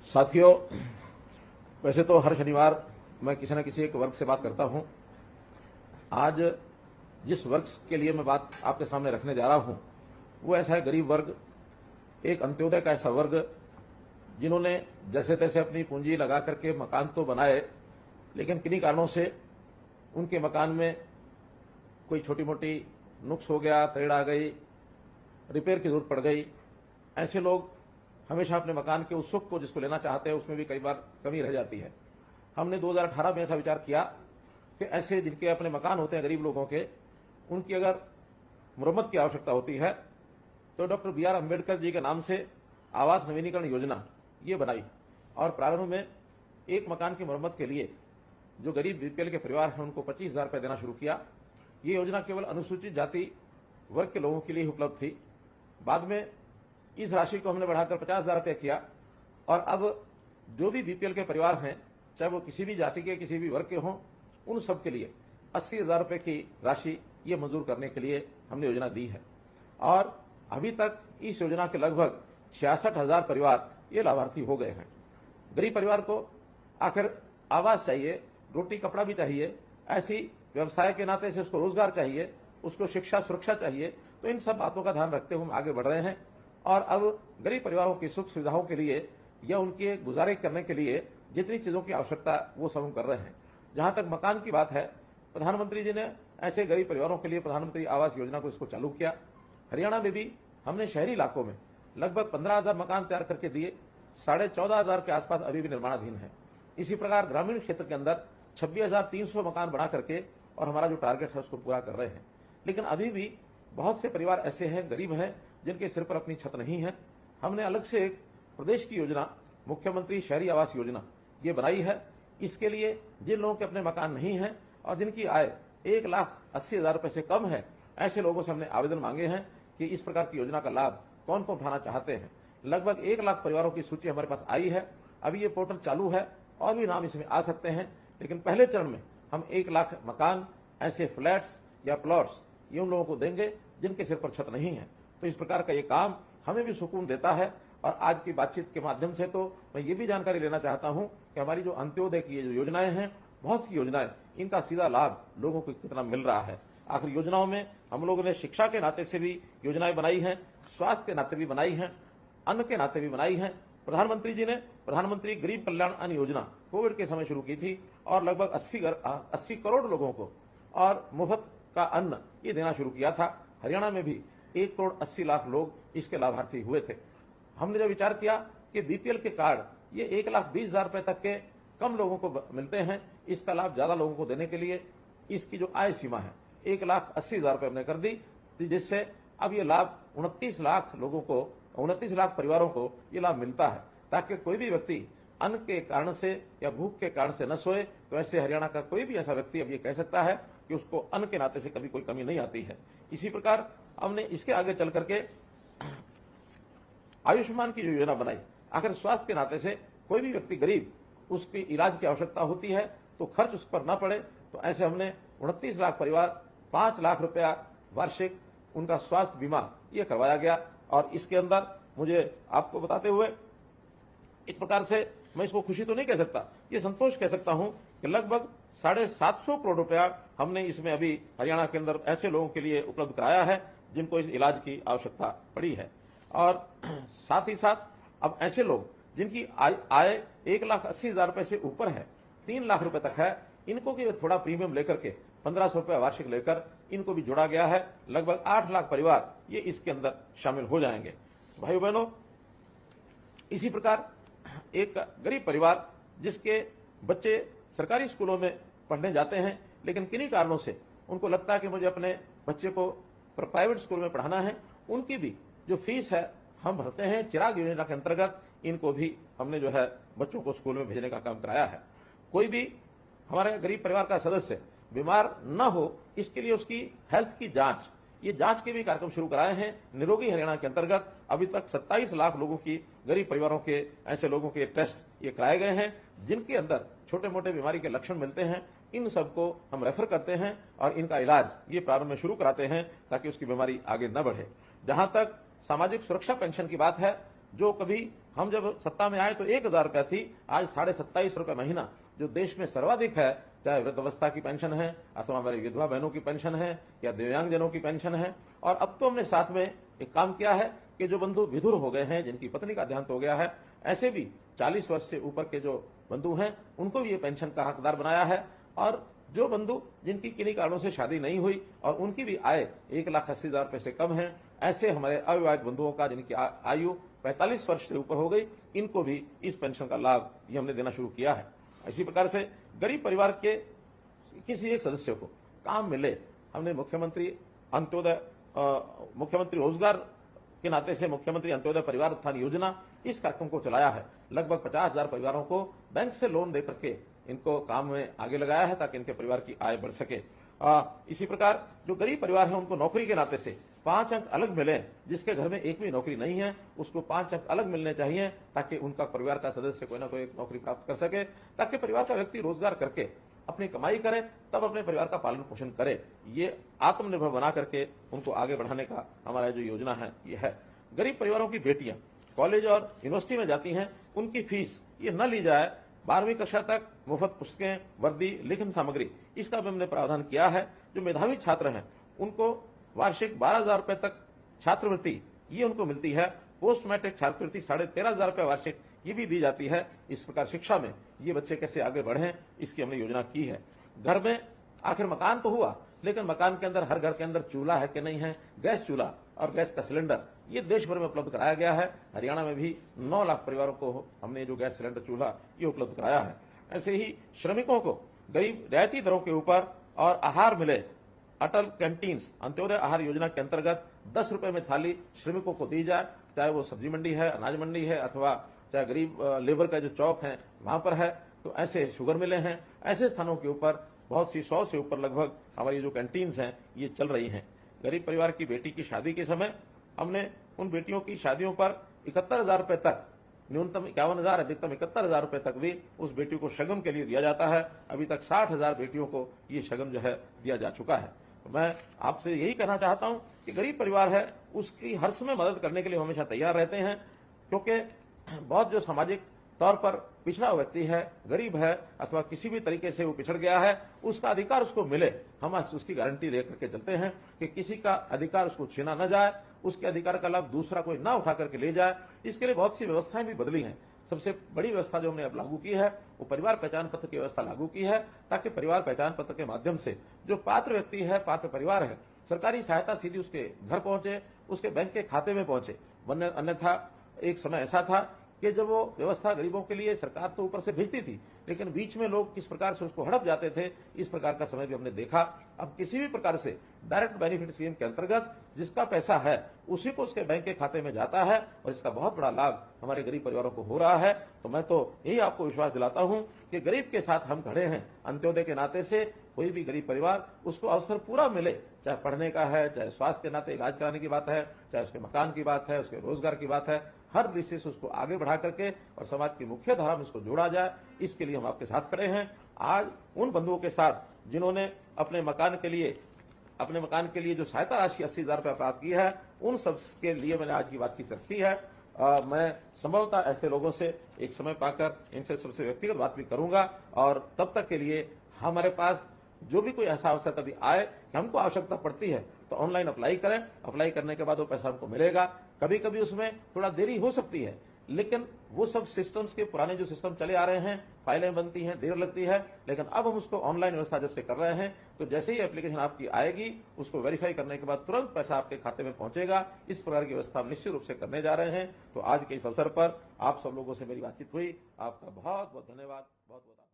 साथियों, वैसे तो हर शनिवार मैं किसी न किसी एक वर्ग से बात करता हूं। आज जिस वर्ग के लिए मैं बात आपके सामने रखने जा रहा हूं वो ऐसा है गरीब वर्ग, एक अंत्योदय का ऐसा वर्ग जिन्होंने जैसे तैसे अपनी पूंजी लगा करके मकान तो बनाए, लेकिन किन्हीं कारणों से उनके मकान में कोई छोटी मोटी नुक्स हो गया, तरेड़ आ गई, रिपेयर की जरूरत पड़ गई। ऐसे लोग हमेशा अपने मकान के उस सुख को जिसको लेना चाहते हैं उसमें भी कई बार कमी रह जाती है। हमने 2018 में ऐसा विचार किया कि ऐसे जिनके अपने मकान होते हैं गरीब लोगों के, उनकी अगर मुरम्मत की आवश्यकता होती है तो doctor B are Ambedkar ji के नाम से आवास नवीनीकरण योजना ये बनाई और प्रारंभ में एक मकान की मुरम्मत के लिए जो गरीब बीपीएल के परिवार हैं उनको 25,000 रुपये देना शुरू किया। ये योजना केवल अनुसूचित जाति वर्ग के लोगों के लिए उपलब्ध थी। बाद में इस राशि को हमने बढ़ाकर 50,000 रुपये किया और अब जो भी बीपीएल के परिवार हैं, चाहे वो किसी भी जाति के किसी भी वर्ग के हों, उन सब के लिए 80,000 रुपये की राशि ये मंजूर करने के लिए हमने योजना दी है। और अभी तक इस योजना के लगभग 66,000 परिवार ये लाभार्थी हो गए हैं। गरीब परिवार को आखिर आवास चाहिए, रोटी कपड़ा भी चाहिए, ऐसी व्यवसाय के नाते से उसको रोजगार चाहिए, उसको शिक्षा सुरक्षा चाहिए। तो इन सब बातों का ध्यान रखते हुए हम आगे बढ़ रहे हैं और अब गरीब परिवारों की सुख सुविधाओं के लिए या उनके गुजारे करने के लिए जितनी चीजों की आवश्यकता वो सब हम कर रहे हैं। जहां तक मकान की बात है, प्रधानमंत्री जी ने ऐसे गरीब परिवारों के लिए प्रधानमंत्री आवास योजना को इसको चालू किया। हरियाणा में भी हमने शहरी इलाकों में लगभग 15,000 मकान तैयार करके दिए, 14,500 के आसपास अभी भी निर्माणाधीन है। इसी प्रकार ग्रामीण क्षेत्र के अंदर 26,300 मकान बना करके और हमारा जो टारगेट है उसको पूरा कर रहे हैं। लेकिन अभी भी बहुत से परिवार ऐसे हैं, गरीब हैं, जिनके सिर पर अपनी छत नहीं है। हमने अलग से एक प्रदेश की योजना मुख्यमंत्री शहरी आवास योजना ये बनाई है। इसके लिए जिन लोगों के अपने मकान नहीं है और जिनकी आय 1,80,000 रुपए से कम है, ऐसे लोगों से हमने आवेदन मांगे हैं कि इस प्रकार की योजना का लाभ कौन कौन उठाना चाहते हैं। लगभग 1 लाख परिवारों की सूची हमारे पास आई है। अभी ये पोर्टल चालू है और भी नाम इसमें आ सकते हैं, लेकिन पहले चरण में हम 1 लाख मकान, ऐसे फ्लैट्स या प्लॉट्स ये उन लोगों को देंगे जिनके सिर पर छत नहीं है। तो इस प्रकार का ये काम हमें भी सुकून देता है। और आज की बातचीत के माध्यम से तो मैं ये भी जानकारी लेना चाहता हूं कि हमारी जो अंत्योदय की जो योजनाएं हैं, बहुत सी योजनाएं, इनका सीधा लाभ लोगों को कितना मिल रहा है। आखिर योजनाओं में हम लोगों ने शिक्षा के नाते से भी योजनाएं बनाई हैं, स्वास्थ्य के नाते भी बनाई हैं, अन्न के नाते भी बनाई हैं। प्रधानमंत्री जी ने प्रधानमंत्री गरीब कल्याण अन्न योजना कोविड के समय शुरू की थी और लगभग 80 करोड़ लोगों को और मुफ्त का अन्न ये देना शुरू किया था। हरियाणा में भी 1,80,00,000 लोग इसके लाभार्थी हुए थे। हमने जब विचार किया कि बीपीएल के कार्ड ये 1,20,000 रुपए तक के कम लोगों को मिलते हैं, इसका लाभ ज्यादा लोगों को देने के लिए इसकी जो आय सीमा है 1,80,000 रुपए हमने कर दी, जिससे अब ये लाभ 29 लाख लोगों को, 29 लाख परिवारों को ये लाभ मिलता है, ताकि कोई भी व्यक्ति अन्न के कारण से या भूख के कारण से न सोए। तो ऐसे हरियाणा का कोई भी ऐसा व्यक्ति अब ये कह सकता है कि उसको अन्न के नाते से कभी कोई कमी नहीं आती है। इसी प्रकार हमने इसके आगे चल करके आयुष्मान की जो योजना बनाई, आखिर स्वास्थ्य के नाते से कोई भी व्यक्ति गरीब, उसकी इलाज की आवश्यकता होती है तो खर्च उस पर न पड़े, तो ऐसे हमने 29 लाख परिवार 5 लाख रुपया वार्षिक उनका स्वास्थ्य बीमा ये करवाया गया। और इसके अंदर मुझे आपको बताते हुए एक प्रकार से मैं इसको खुशी तो नहीं कह सकता, ये संतोष कह सकता हूं कि लगभग 750 करोड़ रुपया हमने इसमें अभी हरियाणा के अंदर ऐसे लोगों के लिए उपलब्ध कराया है जिनको इस इलाज की आवश्यकता पड़ी है। और साथ ही साथ अब ऐसे लोग जिनकी आय 1,80,000 रुपए से ऊपर है, 3 लाख रुपए तक है, इनको भी थोड़ा प्रीमियम लेकर के 1,500 रुपया वार्षिक लेकर इनको भी जोड़ा गया है। लगभग 8 लाख परिवार ये इसके अंदर शामिल हो जाएंगे। भाइयों बहनों, इसी प्रकार एक गरीब परिवार जिसके बच्चे सरकारी स्कूलों में पढ़ने जाते हैं, लेकिन किन्हीं कारणों से उनको लगता है कि मुझे अपने बच्चे को प्राइवेट स्कूल में पढ़ाना है, उनकी भी जो फीस है हम भरते हैं। चिराग योजना के अंतर्गत इनको भी हमने जो है बच्चों को स्कूल में भेजने का काम कराया है। कोई भी हमारे गरीब परिवार का सदस्य बीमार न हो, इसके लिए उसकी हेल्थ की जांच, ये जांच के भी कार्यक्रम शुरू कराए हैं। निरोगी हरियाणा के अंतर्गत अभी तक 27 लाख लोगों की, गरीब परिवारों के ऐसे लोगों के टेस्ट ये कराए गए हैं जिनके अंदर छोटे मोटे बीमारी के लक्षण मिलते हैं। इन सबको हम रेफर करते हैं और इनका इलाज ये प्रारंभ में शुरू कराते हैं ताकि उसकी बीमारी आगे न बढ़े। जहां तक सामाजिक सुरक्षा पेंशन की बात है, जो कभी हम जब सत्ता में आए तो 1,000 रुपया थी, आज 27.5 रुपये महीना, जो देश में सर्वाधिक है। चाहे वृद्धावस्था की पेंशन है अथवा हमारी विधवा बहनों की पेंशन है या दिव्यांगजनों की पेंशन है। और अब तो हमने साथ में एक काम किया है कि जो बंधु विधुर हो गए हैं, जिनकी पत्नी का देहांत हो गया है, ऐसे भी 40 वर्ष से ऊपर के जो बंधु हैं, उनको भी ये पेंशन का हकदार बनाया है। और जो बंधु जिनकी किन्हीं कारणों से शादी नहीं हुई और उनकी भी आय 1,80,000 रुपए से कम है, ऐसे हमारे अविवाहित बंधुओं का जिनकी आयु 45 वर्ष से ऊपर हो गई, इनको भी इस पेंशन का लाभ ये हमने देना शुरू किया है। इसी प्रकार से गरीब परिवार के किसी एक सदस्य को काम मिले, हमने मुख्यमंत्री रोजगार के नाते से मुख्यमंत्री अंत्योदय परिवार उत्थान योजना, इस कार्यक्रम को चलाया है। लगभग 50,000 परिवारों को बैंक से लोन देकर के इनको काम में आगे लगाया है ताकि इनके परिवार की आय बढ़ सके। इसी प्रकार जो गरीब परिवार है उनको नौकरी के नाते से 5 अंक अलग मिले। जिसके घर में एक भी नौकरी नहीं है उसको 5 अंक अलग मिलने चाहिए ताकि उनका परिवार का सदस्य कोई ना कोई नौकरी प्राप्त कर सके, ताकि परिवार का व्यक्ति रोजगार करके अपनी कमाई करे, तब अपने परिवार का पालन पोषण करे। ये आत्मनिर्भर बना करके उनको आगे बढ़ाने का हमारा जो योजना है ये है। गरीब परिवारों की बेटियां कॉलेज और यूनिवर्सिटी में जाती हैं, उनकी फीस ये न ली जाए। 12वीं कक्षा तक मुफ्त पुस्तकें, वर्दी, लेखन सामग्री, इसका भी हमने प्रावधान किया है। जो मेधावी छात्र हैं उनको वार्षिक 12,000 रुपए तक छात्रवृत्ति ये उनको मिलती है। पोस्ट मैट्रिक छात्रवृत्ति 13,500 रुपए वार्षिक ये भी दी जाती है। इस प्रकार शिक्षा में ये बच्चे कैसे आगे बढ़ें, इसकी हमने योजना की है। घर में आखिर मकान तो हुआ, लेकिन मकान के अंदर, हर घर के अंदर चूल्हा है कि नहीं है, गैस चूल्हा और गैस का सिलेंडर ये देश भर में उपलब्ध कराया गया है। हरियाणा में भी 9 लाख परिवारों को हमने जो गैस सिलेंडर चूल्हा ये उपलब्ध कराया है। ऐसे ही श्रमिकों को गरीब रियायती दरों के ऊपर और आहार मिले। अटल कैंटीन्स अंत्योदय आहार योजना के अंतर्गत 10 रुपए में थाली श्रमिकों को दी जाए, चाहे वो सब्जी मंडी है, अनाज मंडी है, अथवा चाहे गरीब लेबर का जो चौक है वहां पर है। तो ऐसे शुगर मिले हैं, ऐसे स्थानों के ऊपर बहुत सी 100 से ऊपर लगभग हमारी जो कैंटीन्स हैं ये चल रही हैं। गरीब परिवार की बेटी की शादी के समय हमने उन बेटियों की शादियों पर 71,000 रुपए तक, न्यूनतम 51,000, अधिकतम 71,000 रुपए तक भी उस बेटी को शगन के लिए दिया जाता है। अभी तक 60,000 बेटियों को ये शगन जो है दिया जा चुका है। तो मैं आपसे यही कहना चाहता हूं कि गरीब परिवार है उसकी हर समय मदद करने के लिए हमेशा तैयार रहते हैं, क्योंकि बहुत जो सामाजिक तौर पर पिछड़ा व्यक्ति है, गरीब है, अथवा किसी भी तरीके से वो पिछड़ गया है, उसका अधिकार उसको मिले। हम उसकी गारंटी दे करके चलते हैं कि किसी का अधिकार उसको छीना न जाए, उसके अधिकार का लाभ दूसरा कोई ना उठा करके ले जाए। इसके लिए बहुत सी व्यवस्थाएं भी बदली हैं। सबसे बड़ी व्यवस्था जो हमने अब लागू की है वो परिवार पहचान पत्र की व्यवस्था लागू की है, ताकि परिवार पहचान पत्र के माध्यम से जो पात्र व्यक्ति है, पात्र परिवार है, सरकारी सहायता सीधी उसके घर पहुंचे, उसके बैंक के खाते में पहुंचे। वरना अन्यथा एक समय ऐसा था कि जब वो व्यवस्था गरीबों के लिए सरकार तो ऊपर से भेजती थी, लेकिन बीच में लोग किस प्रकार से उसको हड़प जाते थे, इस प्रकार का समय भी हमने देखा। अब किसी भी प्रकार से डायरेक्ट बेनिफिट स्कीम के अंतर्गत जिसका पैसा है उसी को उसके बैंक के खाते में जाता है और इसका बहुत बड़ा लाभ हमारे गरीब परिवारों को हो रहा है। तो मैं तो यही आपको विश्वास दिलाता हूं कि गरीब के साथ हम खड़े हैं। अंत्योदय के नाते से कोई भी गरीब परिवार उसको अवसर पूरा मिले, चाहे पढ़ने का है, चाहे स्वास्थ्य के नाते इलाज कराने की बात है, चाहे उसके मकान की बात है, उसके रोजगार की बात है, हर दृष्टि से उसको आगे बढ़ा करके और समाज की मुख्य धारा में उसको जोड़ा जाए, इसके लिए हम आपके साथ खड़े हैं। आज उन बंधुओं के साथ जिन्होंने अपने मकान के लिए जो सहायता राशि 80,000 रुपये प्राप्त की है, उन सब के लिए मैंने आज की बातचीत रखी है। मैं संभवतः ऐसे लोगों से एक समय पाकर इनसे सबसे व्यक्तिगत बात भी करूंगा, और तब तक के लिए हमारे पास जो भी कोई ऐसा अवसर कभी आए कि हमको आवश्यकता पड़ती है तो ऑनलाइन अप्लाई करें। अप्लाई करने के बाद वो पैसा हमको मिलेगा। कभी कभी उसमें थोड़ा देरी हो सकती है, लेकिन वो सब सिस्टम्स के पुराने जो सिस्टम चले आ रहे हैं, फाइलें बनती हैं, देर लगती है, लेकिन अब हम उसको ऑनलाइन व्यवस्था जब से कर रहे हैं तो जैसे ही एप्लीकेशन आपकी आएगी उसको वेरीफाई करने के बाद तुरंत पैसा आपके खाते में पहुंचेगा। इस प्रकार की व्यवस्था हम निश्चित रूप से करने जा रहे हैं। तो आज के इस अवसर पर आप सब लोगों से मेरी बातचीत हुई। आपका बहुत बहुत धन्यवाद। बहुत बहुत